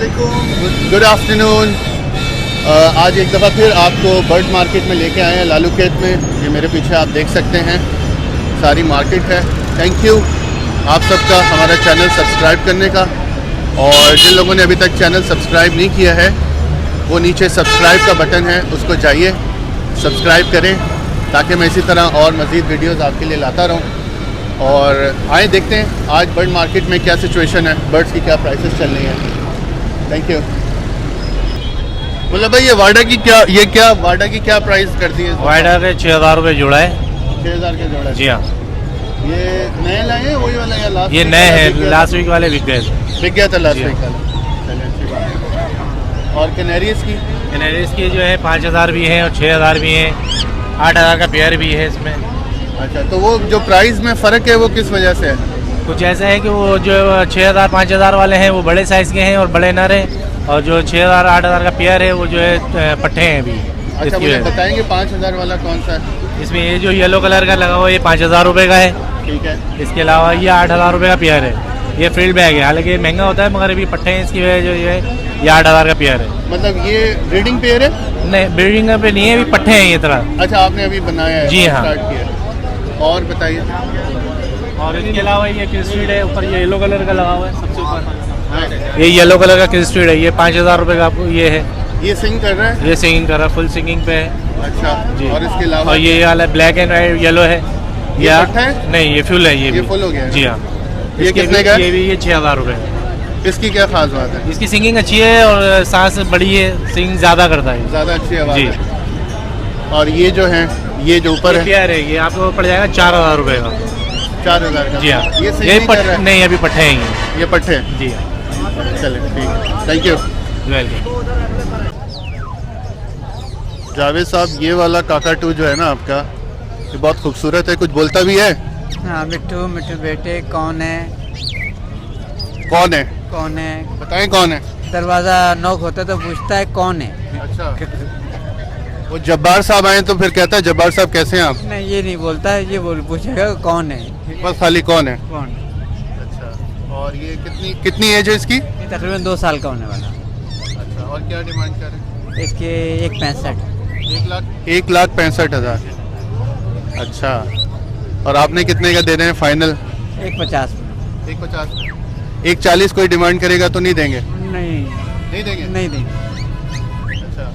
अस्सलामुअलैकुम, good afternoon. आज एक दफ़ा फिर आपको बर्ड मार्केट में लेके आए हैं, लालू खेत में। ये मेरे पीछे आप देख सकते हैं, सारी मार्केट है। थैंक यू आप सबका हमारा चैनल सब्सक्राइब करने का। और जिन लोगों ने अभी तक चैनल सब्सक्राइब नहीं किया है, वो नीचे सब्सक्राइब का बटन है, उसको जाइए सब्सक्राइब करें, ताकि मैं इसी तरह और मज़ीद वीडियोज़ आपके लिए लाता रहूँ। और आए देखते हैं आज बर्ड मार्केट में क्या सिचुएशन है, बर्ड्स की क्या प्राइसेस चल रही हैं। Thank you. मतलब भाई ये क्या वाडा की क्या प्राइस करती है? वाइडा के 6,000 रुपये जोड़ा है। 6,000 के जोड़ा? जी हाँ। ये नए लाए हैं वही वाला या लास्ट? ये नए हैं, लास्ट वीक वाले बिक गए। बिक गया था लास्ट वीक वाला। चलिए अच्छी बात है। और कैनेरियस की जो है 5,000 भी है और 6,000 भी है, 8,000 का पेयर भी है इसमें। अच्छा, तो वो जो प्राइस में फ़र्क है वो किस वजह से है? कुछ ऐसा है कि वो जो 6,000 5,000 वाले हैं वो बड़े साइज़ के हैं और बड़े नर हैं, और जो 6,000 8,000 का पेयर है वो जो है पट्टे हैं अभी। अच्छा, मुझे बताएंगे 5,000 वाला कौन सा है? इसमें ये जो येलो कलर का लगा हुआ है ये 5,000 रुपये का है। ठीक है। इसके अलावा ये 8,000 रुपये का पेयर है। ये फील्ड बैग है, हालांकि ये महंगा होता है मगर अभी पट्टे हैं इसकी वजह जो ये 8,000 का पेयर है। मतलब ये ब्रीडिंग पेयर है? नहीं, ब्रीडिंग पे नहीं है, अभी पट्टे हैं ये तरह। अच्छा, आपने अभी बनाया है? जी हाँ। स्टार्ट किया। और बताइए। और इसके अलावा ये क्रिस्टीड है, ऊपर ये येलो कलर का लगा हुआ है सबसे ऊपर। ये येलो कलर का क्रिस्टीड है, ये 5,000 रुपये का ये है। ये सिंगिंग कर रहा है? ये सिंगिंग कर रहा है, फुल सिंगिंग पे है। अच्छा जी। और इसके अलावा? और ये वाला ब्लैक एंड वाइट येलो है। ये पट्टा है? नहीं, ये फुल है। ये फुल हो गया है? जी हाँ। ये कितने का? ये भी 6,000 रुपये। इसकी क्या खास बात है? इसकी सिंगिंग अच्छी है और सांस बड़ी है, सिंगिंग ज़्यादा करता है, ज़्यादा अच्छी आवाज़ जी। है। और ये जो है, ये जो ऊपर है पेयर है, ये आपको पड़ जाएगा 4,000 रुपये का। 4,000 का? जी हाँ। ये सही ये नहीं कर रहा है? नहीं, अभी पट्टे हैं ये पट्टे हैं? जी हाँ। चले ठीक है, थैंक यू। वेलकम। जावेद साहब, ये वाला काकाटू जो है ना आपका, ये बहुत खूबसूरत है, कुछ बोलता भी है? हाँ, मिट्टू मिट्टू बेटे कौन है? कौन है? कौन है? बताएं कौन है? दरवाजा नॉक होता तो पूछता है कौन है। अच्छा, वो जब्बार साहब आए तो फिर कहता है जब्बार साहब कैसे हैं आप? नहीं, ये नहीं बोलता है, ये पूछेगा कौन है। बस खाली कौन है? कौन? अच्छा, और ये कितनी एज है इसकी? ये तकरीबन 2 साल का होने वाला। अच्छा, और क्या डिमांड कर रहे हैं? इसके 1,65,000। 1,65,000। अच्छा, और आपने कितने का दे रहे हैं फाइनल? 1,50,000। 1,50,000। 1,40,000 कोई डिमांड करेगा तो नहीं देंगे? नहीं देंगे? नहीं देंगे। अच्छा,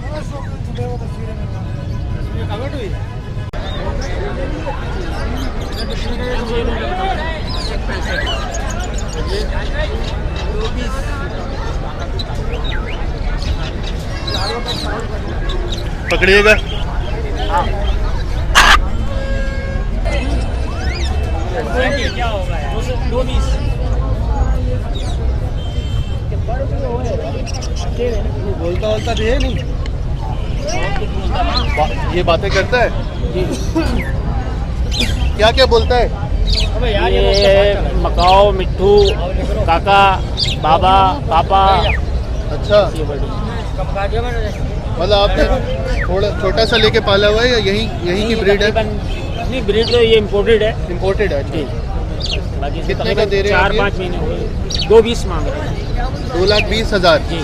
पकड़िएगा। क्या होगा यार? 220। बोलता भी है नहीं। ये बातें करता है? क्या क्या बोलता है? ये मकाओ, मिट्ठू, काका, बाबा, पापा। अच्छा, मतलब आपने थोड़ा छोटा सा लेके पाला हुआ है या यही की ब्रीड है? नहीं, ब्रीड तो ये इम्पोर्टेड है। इम्पोर्टेड है? जी। बाकी कितने का दे रहे हैं? 4-5 महीने हो गए। 220 मांग रहे हैं। 2,20,000। जी।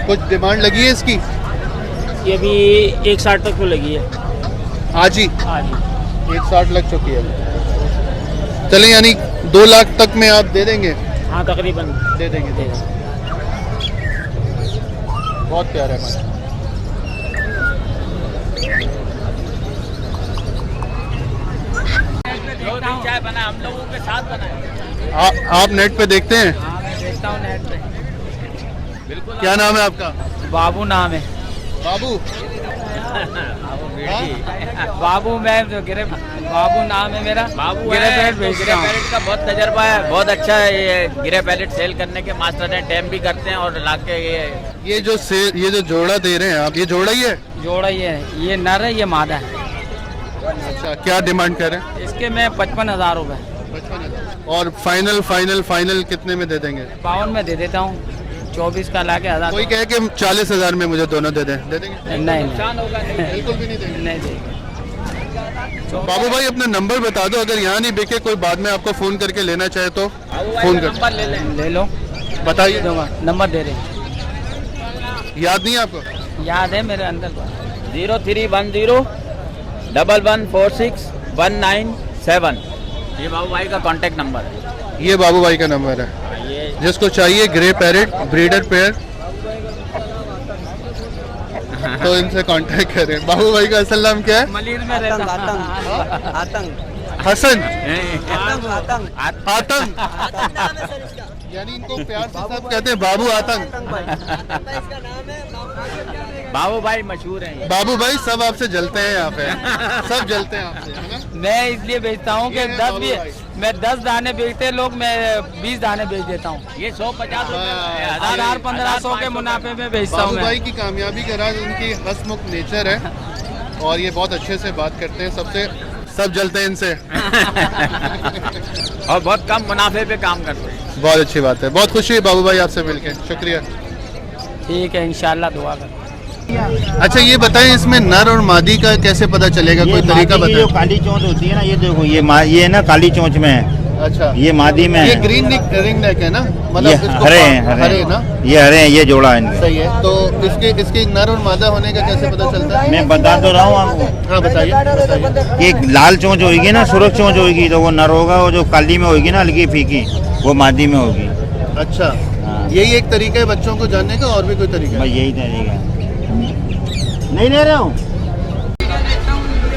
कुछ डिमांड लगी है इसकी? ये भी 1,60 तक तो लगी है। आज ही हाँ जी। 1,60 लग चुकी है। चलें, यानी 2 लाख तक में आप दे देंगे? हाँ, तकरीबन दे देंगे। बहुत प्यारा है। चाय बना हम लोगों के साथ बनाए। आप नेट पे देखते हैं? हाँ, मैं देखता हूँ नेट पे। बिल्कुल। क्या नाम है आपका? बाबू नाम है। बाबू? बाबू मैं जो बाबू नाम है मेरा। बाबू गिरे है, पैलेट तो बेच गिरे रहा हूँ। पैलेट का बहुत तजर्बा है, बहुत अच्छा है। ये गिरे पैलेट सेल करने के मास्टर हैं, टैम भी करते हैं और लाके ये जो जोड़ा दे रहे हैं आप, ये जोड़ा ही है? जोड़ा ये नर है, ये मादा है। अच्छा, क्या डिमांड कर रहे हैं? इसके मैं 55,000 रुपए। 55,000। और फाइनल कितने में दे देंगे? 52 में दे देता हूँ। 24 का ला के 1000। कोई कहे कि 40,000 में मुझे दोनों दे देंगे? नहीं बिल्कुल भी नहीं देंगे। नहीं देंगे। बाबू भाई, अपना नंबर बता दो, अगर यहाँ नहीं बिके कोई बाद में आपको फोन करके लेना चाहे तो फोन कर। नंबर ले लें। ले लो। बताइए। दूंगा, नंबर दे रहे हैं। याद नहीं है आपको? याद है मेरे अंदर तो। 0310114619 ये बाबू भाई का कांटेक्ट नंबर है। ये बाबू भाई का नंबर है, ये जिसको चाहिए ग्रे पैरेट ब्रीडर पेयर तो इनसे कांटेक्ट करें। बाबू भाई का असल नाम क्या है? मलिर में रहता हसन आतंक आतंक, यानी इनको प्यार से सब कहते हैं बाबू आतंक। बाबू भाई मशहूर हैं ये। बाबू भाई सब आपसे जलते हैं, यहाँ पे सब जलते हैं आपसे, है ना? मैं इसलिए बेचता हूँ कि ये 10 बाबू भी भाई। मैं 10 दाने बेचते हैं लोग, मैं 20 दाने बेच देता हूँ। ये 150 हाँ, 1000-1500 के मुनाफे में बेचता हूँ बाबू मैं। भाई की कामयाबी का राज उनकी हंसमुख नेचर है और ये बहुत अच्छे से बात करते हैं सबसे, सब जलते हैं इनसे। और बहुत कम मुनाफे पे काम करते हैं। बहुत अच्छी बात है, बहुत खुशी है बाबू भाई आपसे मिलके, शुक्रिया। ठीक है, इंशाल्लाह दुआ कर। अच्छा ये बताएं, इसमें नर और मादी का कैसे पता चलेगा? कोई तरीका मादी की जो बताएं। काली चोंच होती है ना, ये देखो ये ये ना काली चोंच में है, अच्छा, ये मादी में ये है, ग्रीन रिंग नेक है ना, ये मतलब इसको हरे हैं, हरे ना, ये हरे हैं, ये जोड़ा है इनका। सही है। तो इसके नर और मादा होने का कैसे पता चलता है? मैं बता तो रहा हूँ आपको हाँ बताइए। कि एक लाल चोंच होगी ना, सुरख चोंच होगी तो वो नर होगा, और जो काली में होगी ना हल्की फीकी वो मादी में होगी। अच्छा, हाँ। यही एक तरीका है बच्चों को जानने का, और भी कोई तरीका बस है? यही तरीका है। नहीं ले रहा हूँ।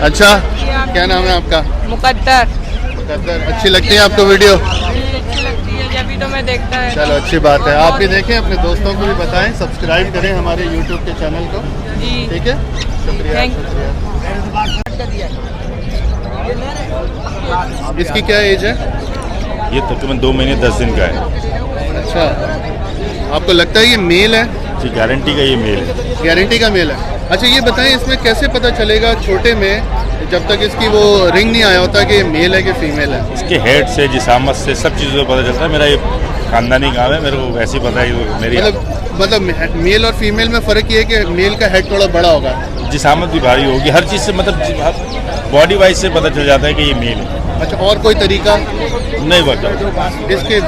अच्छा, क्या नाम है आपका? मुकद्दर मुकद्दर। अच्छी लगती है आपको वीडियो? अच्छी लगती है, जब भी तो मैं देखता है। चलो अच्छी बात है, आप भी देखें, अपने दोस्तों को भी बताएं, सब्सक्राइब करें हमारे यूट्यूब के चैनल को, जी ठीक है? शुक्रिया, Thank- शुक्रिया। इसकी क्या एज है? ये तकरीबन 2 महीने 10 दिन का है अच्छा, आपको लगता है ये मेल है? जी, गारंटी का ये मेल है। गारंटी का मेल है। अच्छा ये बताएं, इसमें कैसे पता चलेगा छोटे में, जब तक इसकी वो रिंग नहीं आया होता, कि ये मेल है कि फीमेल है? इसके हेड से, जिसामत से, सब चीज़ों से पता चलता है। मेरा ये खानदानी काम है, मेरे को वैसे ही पता है। मेरी मतलब मेल और फीमेल में फ़र्क ये है कि मेल का हेड थोड़ा बड़ा होगा, जिसामत भी भारी होगी, हर चीज़ से मतलब बॉडी वाइज से पता चल जाता है कि ये मेल है। अच्छा, और कोई तरीका? नहीं बता इसके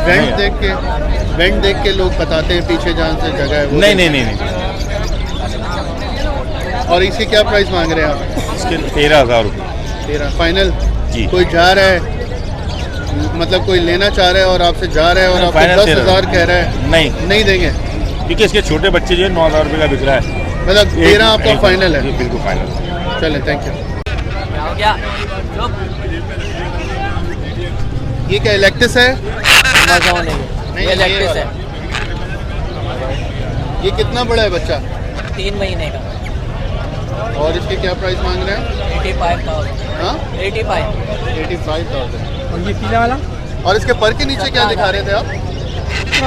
वेंट देख के लोग बताते हैं पीछे जहाँ से जगह है वो? नहीं नहीं नहीं नहीं और इसके क्या प्राइस मांग रहे हैं आप? इसके 13,000 रुपये 13 फाइनल? जी। कोई जा रहा है, मतलब कोई लेना चाह रहा है और आपसे जा रहा है और आपको फाइनल 10,000 कह रहा है, नहीं देंगे? क्योंकि इसके छोटे बच्चे जो है 9,000 रुपये का बिक रहा है। मतलब 13 आपका फाइनल है? जी, बिल्कुल फाइनल। चलें, थैंक यू। क्या ये क्या इलेक्ट्रिस है? अमेज़न है नहीं, ये इलेक्ट्रिस है। ये कितना बड़ा है बच्चा? 3 महीने का। और इसके क्या प्राइस मांग रहे हैं? 85,000। हाँ, 85। 85,000। और ये पीला वाला? और इसके पर के नीचे क्या दिखा रहे थे आप?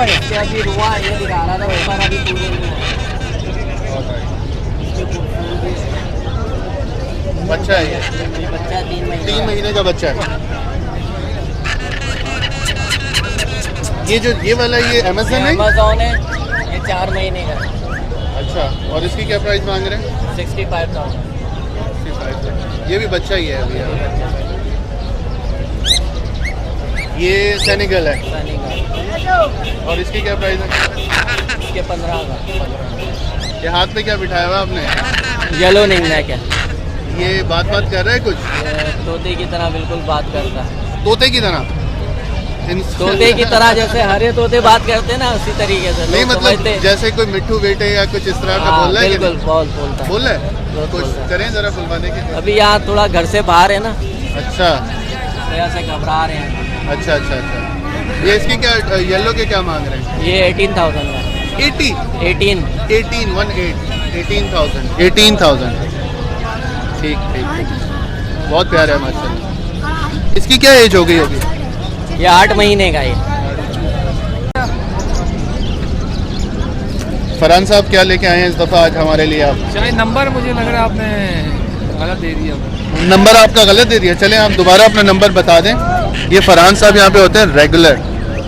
इसके अभी रुआ ये दिखा रहा था, ऊपर अभी पूरे नहीं हुआ। बच्चा है ये? ये बच्चा 3 महीने 3 महीने का बच्चा है। ये वाला ये अमेज़न है? अमेज़न है, ये 4 महीने का है। अच्छा, और इसकी क्या प्राइस मांग रहे हैं? 65,000। ये भी बच्चा ही है अभी यार। ये सेनेगल है। और इसकी क्या प्राइस है? इसके 15,000। ये हाथ पे क्या बिठाया हुआ आपने? येलो नहीं है क्या? ये बात कर रहा है कुछ? तोते की तरह बिल्कुल बात करता है। तोते की तरह? तोते की तरह, जैसे हरे तोते बात करते हैं ना, उसी तरीके से नहीं लोग मतलब समझते हैं। जैसे कोई मिट्ठू बेटे या कुछ इस तरह का हाँ, बोल रहा है कि बिल्कुल नहीं? बोलता है। बोल रहा है? बहुत कुछ बोलता है। करें जरा बुलवाने की। अभी यहाँ थोड़ा घर से बाहर है ना, अच्छा वजह से घबरा रहे हैं। अच्छा अच्छा अच्छा। ये इसकी क्या येलो के क्या मांग रहे हैं? ये 18,000 का। 80 18। 18,000। ठीक ठीक ठीक, बहुत प्यारा है माशाल्लाह। इसकी क्या एज हो गई होगी? ये 8 महीने का है। फरहान साहब क्या लेके आए हैं इस दफ़ा आज हमारे लिए आप? शायद नंबर मुझे लग रहा है आपने गलत दे दिया। नंबर आपका गलत दे दिया। चलें आप दोबारा अपना नंबर बता दें। ये फरहान साहब यहाँ पे होते हैं रेगुलर,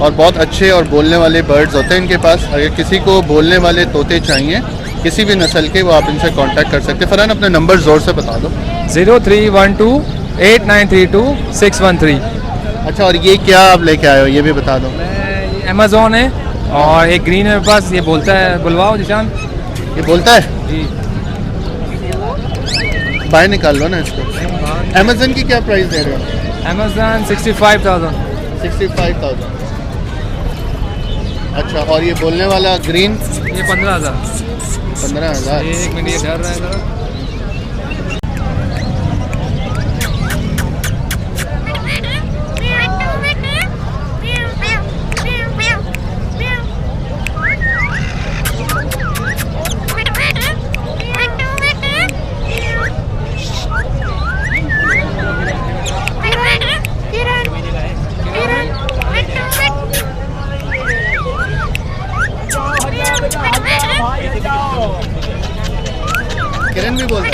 और बहुत अच्छे और बोलने वाले बर्ड्स होते हैं इनके पास। अगर किसी को बोलने वाले तोते चाहिए किसी भी नस्ल के, वो आप इनसे कांटेक्ट कर सकते हैं। फरहान अपना नंबर ज़ोर से बता दो। 03128932 613। अच्छा, और ये क्या आप लेके आए हो ये भी बता दो। अमेज़न है, और एक ग्रीन है मेरे पास, ये बोलता है बुलवाओ जिशान। ये बोलता है जी बाहर निकाल लो ना इसको। अमेजन की क्या प्राइस दे रहे हो? अमेजन 65,000। 65,000। अच्छा, और ये बोलने वाला ग्रीन? ये 15,000। 15,000। एक मिनट, ये डर रहा है जरा। किरण भी बोलता है।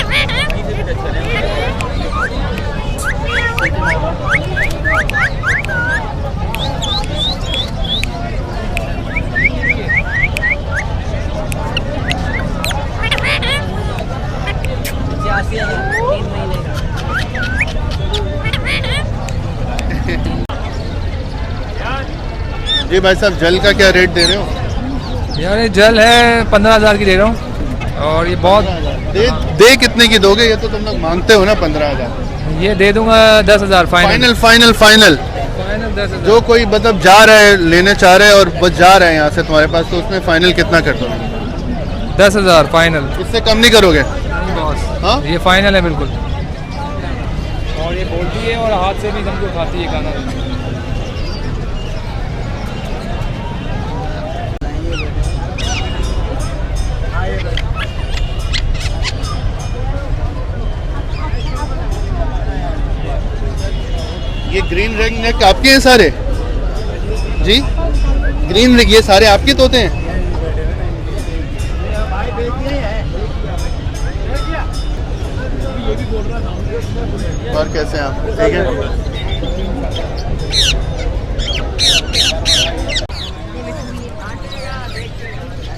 जी भाई साहब, जल का क्या रेट दे रहे हो? यार ये जल है 15,000 की दे रहा हूँ, और ये बहुत दे कितने की दोगे? ये तो तुम लोग मांगते हो ना 15,000। ये दे दूंगा 10,000 फाइनल फाइनल फाइनल। फाइनल 10,000। जो कोई मतलब जा रहा है, लेने चाह रहे हैं और बस जा रहे हैं यहाँ से तुम्हारे पास, तो उसमें फाइनल कितना कर दोगे? 10,000 फाइनल। इससे कम नहीं करोगे? बॉस हाँ, ये फाइनल है बिल्कुल। और ये बोलती है और हाथ से भी हमको खाती है खाना। ये ग्रीन रिंग नेक आपके हैं सारे? जी, ग्रीन रिंग ये सारे आपके तोते हैं? और कैसे हैं आप? ठीक है।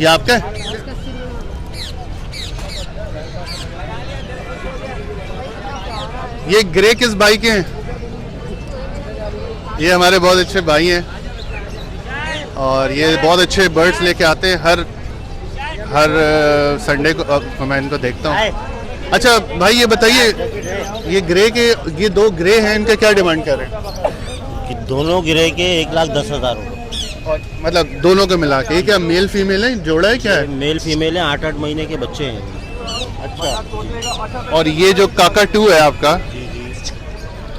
ये आपका है? ये ग्रे किस भाई के हैं? ये हमारे बहुत अच्छे भाई हैं, और ये बहुत अच्छे बर्ड्स लेके आते हैं हर संडे को। मैं इनको देखता हूँ। अच्छा भाई, ये बताइए, ये ग्रे के, ये दो ग्रे हैं, इनका क्या डिमांड कर रहे हैं? दोनों ग्रे के 1,10,000 रुपये। और मतलब दोनों को मिला के? ये क्या मेल फीमेल है, जोड़ा है, क्या है? मेल फीमेल है, 8-8 महीने के बच्चे हैं। अच्छा। और ये जो काकाटू है आपका,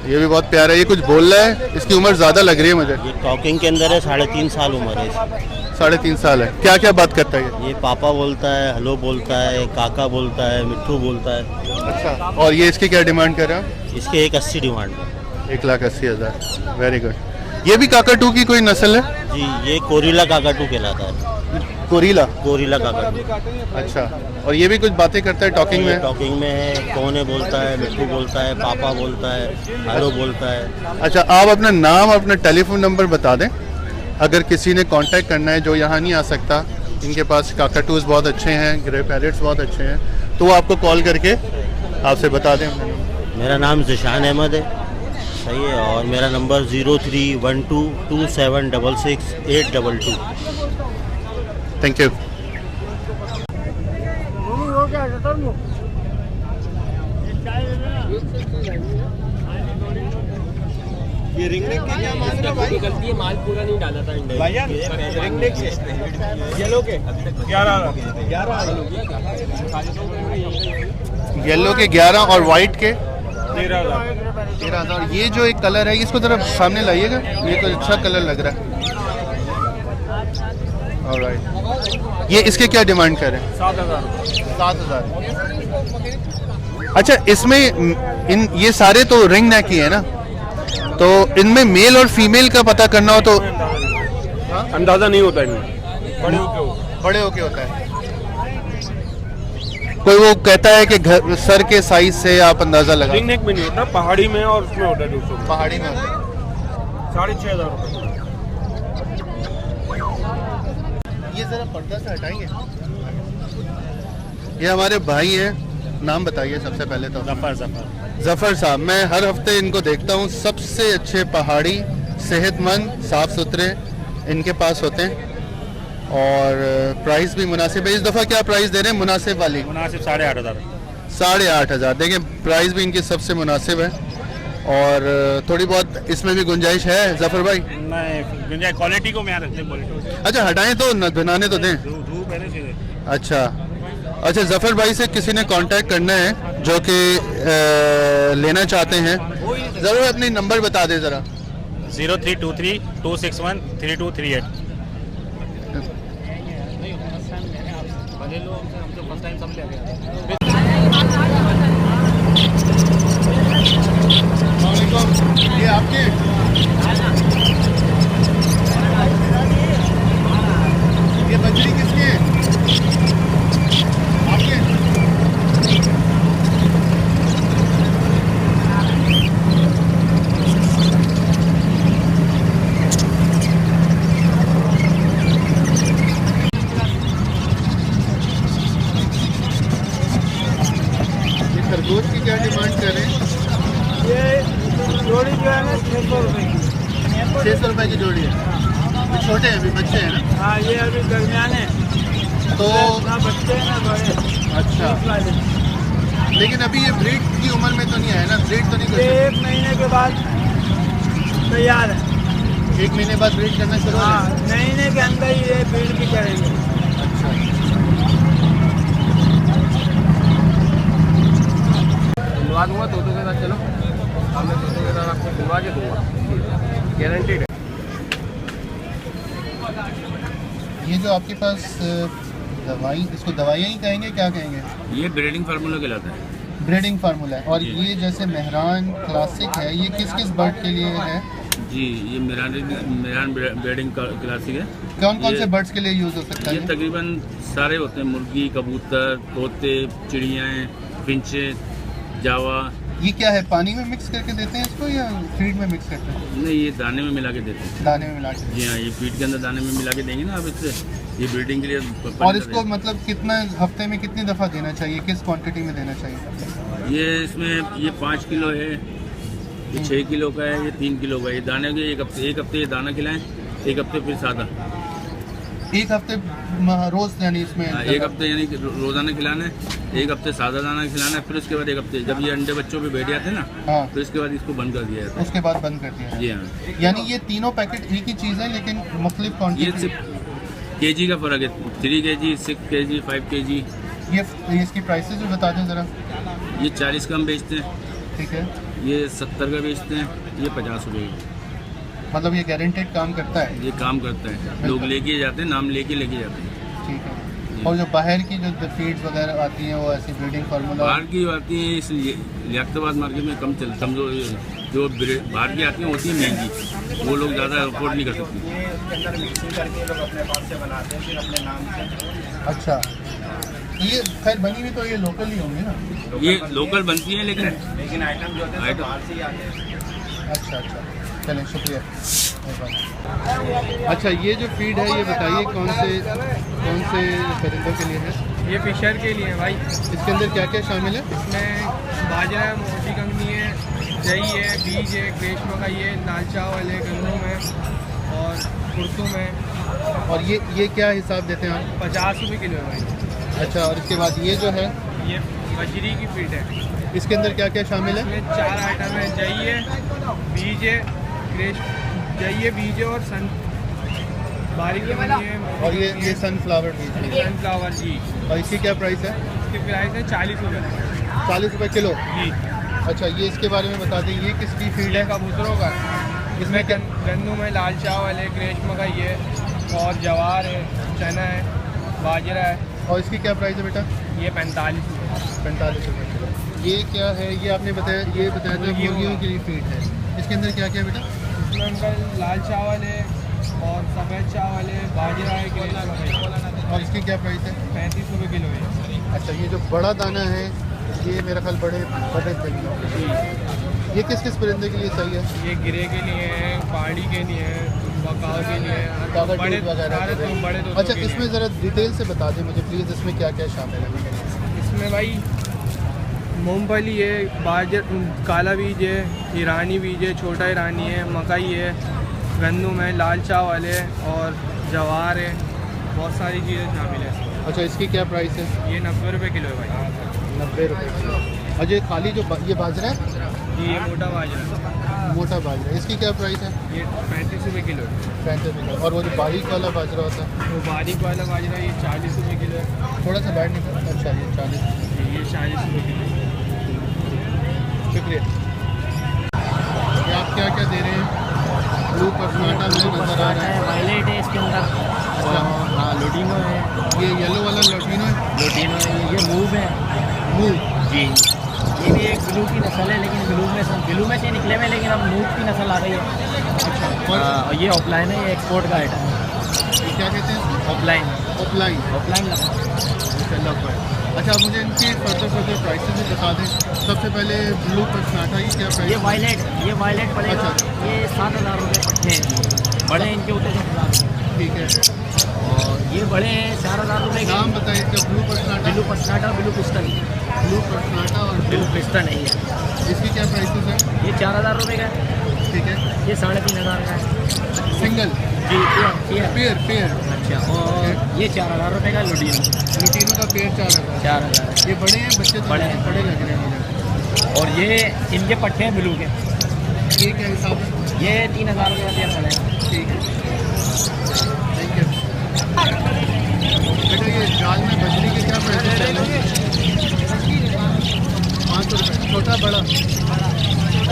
ये भी बहुत प्यारा है। ये कुछ बोल रहा है? इसकी उम्र ज़्यादा लग रही है मुझे। ये टॉकिंग के अंदर है, 3.5 साल उम्र है इसकी। 3.5 साल है। क्या क्या बात करता है ये पापा बोलता है, हेलो बोलता है, काका बोलता है, मिट्ठू बोलता है। अच्छा। और ये इसकी क्या डिमांड कर रहे हो? इसके 1,80 डिमांड है। 1,80,000। Very good. ये भी काकाटू की कोई नस्ल है? जी, ये कोरिला काकाटू कहलाता है। कोरिला काकाटू। अच्छा। और ये भी कुछ बातें करता है टॉकिंग में? टॉकिंग में है, कौन है बोलता है, मिट्ठू बोलता है, पापा बोलता है, हेलो बोलता है। अच्छा, आप अपना नाम, अपना टेलीफोन नंबर बता दें, अगर किसी ने कांटेक्ट करना है जो यहाँ नहीं आ सकता। इनके पास काकाटूज बहुत अच्छे हैं, ग्रे पैरेट्स बहुत अच्छे हैं, तो वो आपको कॉल करके आपसे बता दें। मेरा नाम जिशान अहमद है, सही है, और मेरा नंबर 03122766 थैंक यू। ये रिंग नेक की क्या मांग रहा है भाई? गलती है, माल पूरा नहीं डाला था इंडिया। भाईजान, रिंग नेक येलो के 11 येलो के 11 और वाइट के 13,000। ये जो एक कलर है, इसको जरा सामने लाइएगा, ये तो अच्छा कलर लग रहा है। ऑलराइट। ये इसके क्या डिमांड कर रहे हैं? 7,000। अच्छा, इसमें ये सारे तो रिंग नेक ही है ना, तो इनमें मेल और फीमेल का पता करना हो तो अंदाजा नहीं होता इनमें, बड़े होके होता है। कोई वो कहता है कि सर के साइज से आप अंदाजा लगा। रिंग नेक में नहीं होता, पहाड़ी में और उसमें होता है 200। पहाड़ी में होता है। 6,500 रुपये। ये जरा पर्दा से हटाएंगे। ये हमारे भाई हैं, नाम बताइए सबसे पहले तो। जफर साहब। मैं हर हफ्ते इनको देखता हूँ, सबसे अच्छे पहाड़ी, सेहतमंद, साफ सुथरे इनके पास होते हैं। और प्राइस भी मुनासिब है। इस दफ़ा क्या प्राइस दे रहे हैं मुनासिब वाली? मुनासिब 8,500। 8,500। देखें प्राइस भी इनकी सबसे मुनासिब है और थोड़ी बहुत इसमें भी गुंजाइश है जफर भाई? नहीं गुंजाइश, क्वालिटी को मैं रखते हैं, क्वालिटी। अच्छा हटाएं तो न बनाने तो दें। अच्छा अच्छा, जफर भाई से किसी ने कांटेक्ट करना है जो कि लेना चाहते हैं, ज़रूर अपनी नंबर बता दें ज़रा। 0323 261 3238। ये आपके ये बजरी किसकी है? आपके? ये खरगोश की क्या डिमांड कर रहे हैं? जोड़ी जो है ना 600 रुपये की। 600 रुपये की जोड़ी है। ये छोटे हैं, अभी बच्चे हैं ना? हाँ ये अभी दरमियान है, तो ना बच्चे हैं ना बड़े। अच्छा, लेकिन अभी ये ब्रीड की उम्र में तो नहीं है ना? ब्रीड तो नहीं कर ये 1 महीने के बाद तैयार है। सकते? 1 महीने बाद ब्रीड करना शुरू हो हाँ, जाए? महीने के अंदर ही ये ब्रीड भी करेंगे। अच्छा, दिलवा दूंगा तो के साथ। चलो मैं तो के साथ आपको दिलवा के दूंगा, गारंटीड है। ये जो आपके पास दवाई, इसको दवाइयाँ ही कहेंगे, क्या कहेंगे? ये ब्रीडिंग फार्मूला कहलाता है। ब्रीडिंग फार्मूला है। और ये जैसे मेहरान क्लासिक है, ये किस किस बर्ड के लिए है? जी ये मेहरान ब्रीडिंग क्लासिक है। कौन कौन ये- से बर्ड्स के लिए यूज़ हो सकता ये है? तकरीबन सारे होते हैं, मुर्गी, कबूतर, तोते, चिड़ियाँ, फिंचे, जावा। ये क्या है, पानी में मिक्स करके देते हैं इसको या फीड में मिक्स करते हैं? नहीं ये दाने में मिला के देते हैं। दाने में मिला के। जी हाँ, ये फीड के अंदर दाने में मिला के देंगे ना आप इससे, ये ब्रीडिंग के लिए और इसको मतलब कितना हफ्ते में कितनी दफ़ा देना चाहिए, किस क्वांटिटी में देना चाहिए? ये इसमें ये 5 किलो है, ये 6 किलो का है, ये 3 किलो का है। ये दाने के एक हफ्ते ये दाना खिलाएं, एक हफ्ते फिर सादा। एक हफ्ते रोज़ यानी इसमें? हाँ, एक हफ्ते यानी कि रोजाना खिलाना है, एक हफ्ते सादा दाना खिलाना है, फिर उसके बाद एक हफ्ते जब ये अंडे बच्चों पे बैठ जाते हैं ना, हाँ, तो इसके बाद इसको बंद कर दिया जाता उसके बाद बंद कर दिया है। जी है। हाँ, यानी ये तीनों पैकेट एक ही चीज़ है लेकिन मुख्तलिफ ये क्वांटिटी। सिर्फ केजी का फ़र्क है, 3 kg, 6 kg, 5 kg। ये इसकी प्राइसेस भी बता दें ज़रा। ये 40 का हम बेचते हैं, ठीक है, ये 70 का बेचते हैं, ये 50 रुपये का। मतलब ये गारंटेड काम करता है? ये काम करता है, लोग लेके जाते हैं, नाम लेके जाते हैं। ठीक है। और जो बाहर की जो फीड्स वगैरह आती हैं वो ऐसी ब्रीडिंग फार्मूला? बाहर की आती हैं इस लियाकताबाद मार्केट में कम समझो, जो बाहर की आती हैं होती है महंगी, वो लोग ज़्यादा अफोर्ड नहीं कर सकते। अच्छा, तो ये खैर बनी हुई तो ये लोकल ही होंगे ना? ये लोकल बनती है लेकिन आइटम जो होते हैं आइटम बाहर से ही आते हैं। अच्छा अच्छा, चलें शुक्रिया। अच्छा, ये जो फीड है ये बताइए कौन से परिंदों के लिए है? ये फिशर के लिए है भाई। इसके अंदर क्या क्या शामिल है? इसमें बाजरा है, मोटी कंगनी है, दही है, बीज है, ग्रेश मकाई है, लाल चावल है, गंदम है और कुर्तुम है। और ये क्या हिसाब देते हैं आप? 50 रुपये किलो है भाई। अच्छा, और इसके बाद ये जो है ये बजरी की फीड है। इसके अंदर क्या क्या शामिल है? इसमें 4 आइटम है, दही है, बीज है, ग्रेश दही है, बीज है और सन बारीक कंगनी है। और ये सनफ्लावर बीज है। सनफ्लावर जी। और इसकी क्या प्राइस है? इसकी प्राइस है 40 रुपये 40 रुपये किलो। जी। अच्छा, ये इसके बारे में बता दें, ये किसकी फीड ये है? कबूतरों का है। इसमें गंदम है, लाल चावल है, ग्रेश मकाई है और जवार है, चना है, बाजरा है। और इसकी क्या प्राइस है बेटा? ये 45 रुपये। 45 रुपये किलो। ये क्या है? ये आपने बताया था मुर्गियों के लिए फीड है। इसके अंदर क्या क्या है बेटा? इसमें अंकल लाल चावल है और सफ़ेद चावल है, बाजरा है, ग्रेश मकाई। और इसकी क्या प्राइस है? 35 रुपये किलो है। अच्छा, ये जो बड़ा दाना है ये मेरा ख्याल बड़े परिंदों के लिए। ये किस किस परिंदे के लिए सही है? ये गिरे के लिए है, पहाड़ी के लिए है, बकाव के लिए है, कागज बड़े वगैरह सारे के लिए। बड़े दोस्तों अच्छा, के लिए। इसमें ज़रा डिटेल से बता दें मुझे प्लीज़, इसमें क्या क्या शामिल है? इसमें भाई मूंगफली है, बाजर, काला बीज है, ईरानी बीज है, छोटा ईरानी है, मकई है, गंदम है, लाल चावल है और जवार है बहुत सारी चीज़ें शामिल है। अच्छा, इसकी क्या प्राइस है? ये 90 रुपये किलो है भाई। 90 रुपये किलो। और ये खाली जो ये बाजरा है, ये मोटा बाजरा, मोटा बाजरा, इसकी क्या प्राइस है? ये 35 रुपये किलो है। 35 रुपये। और वो जो बारीक वाला बाजरा होता है, वो बारीक वाला बाजरा ये 40 रुपये किलो है। थोड़ा सा बाहर निकल। अच्छा, ये 40। ये 40 रुपये किलो है। शुक्रिया। ये आप क्या क्या दे रहे हैं? ब्लू पसनाटा मुझे नज़र आ रहा है। वायलेट है इसके अंदर। अच्छा, हाँ, लोटिनो है। ये येलो वाला लोटिनो है। लोटिनो है, ये मूव है। मूव जी, ये भी एक ब्लू की नस्ल है, लेकिन ब्लू में से निकले हुए, लेकिन अब मूव की नस्ल आ गई है। अच्छा, और ये ऑफलाइन है, ये एक्सपोर्ट का आइटम है। ये क्या कहते हैं? Offline offline. ऑफलाइन लगता है। अच्छा, आप मुझे इनकी फर्दर प्राइसेस भी बता दें। सबसे पहले ब्लू पसनाटा की क्या प्राइस? ये वायलेट पड़ेगा। अच्छा। ये 7,000 रुपये पट्टे हैं। बड़े इनके होते हैं 10,000। ठीक है। और ये बड़े हैं 4,000 रुपये के। नाम बताइए इसका। ब्लू पसनाटा, ब्लू पसनाटा, ब्लू पिस्टन। ब्लू पसनाटा और ब्लू पिस्टन है ये। इसकी क्या प्राइसेस है? ये 4,000 रुपये का है। ठीक है। ये 3,500 का है। सिंगल जी, पेयर। अच्छा, और ये 4,000 रुपये का लोटिनो लुटीनो का पेयर 4,000। 4,000। ये बड़े हैं, बच्चे तो बड़े हैं। बड़े लग रहे हैं मुझे। और ये इनके पट्टे हैं ब्लू के। ये क्या हिसाब है? ये 3,000 रुपये का पेयर पड़ेगा। ठीक है, थैंक यू। बेटा, ये जाल में बजरी के क्या प्राइस चल रहे हैं? 500 रुपये। छोटा बड़ा?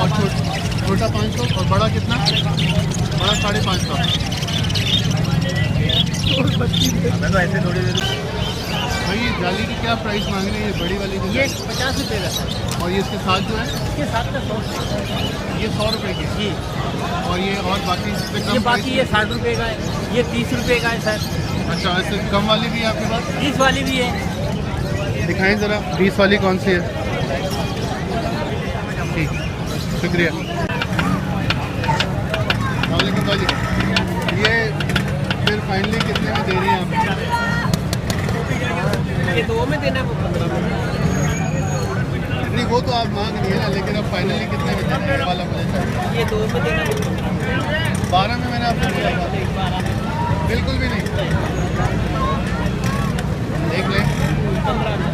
और छोटा 500 और बड़ा कितना? बड़ा 550। मैं तो ऐसे थोड़ी देर। भाई, ये जाली की क्या प्राइस मांग रहे हैं? ये बड़ी वाली जो ये 50 रुपये का सर। और ये इसके साथ जो है, इसके साथ में 100 ये 100 रुपये की। जी। और ये और बाकी इससे ये कम बाकी ये 60 रुपये का है, ये 30 रुपये का है सर। अच्छा, इससे कम वाली भी है आपके पास? 30 वाली भी है। दिखाएं ज़रा, 20 वाली कौन सी है? ठीक, शुक्रिया। वालेकुम भाजी। ये फिर फाइनली कितने में दे रही हैं आप? ये 2 में देना है, वो 15 में। नहीं, वो तो आप मांग रही है ना, लेकिन अब फाइनली कितने में देने वाला मुझे चाहिए? ये 2 में देना है। 12 में मैंने आपको बोला था। बिल्कुल भी नहीं। देख लें। 15 में।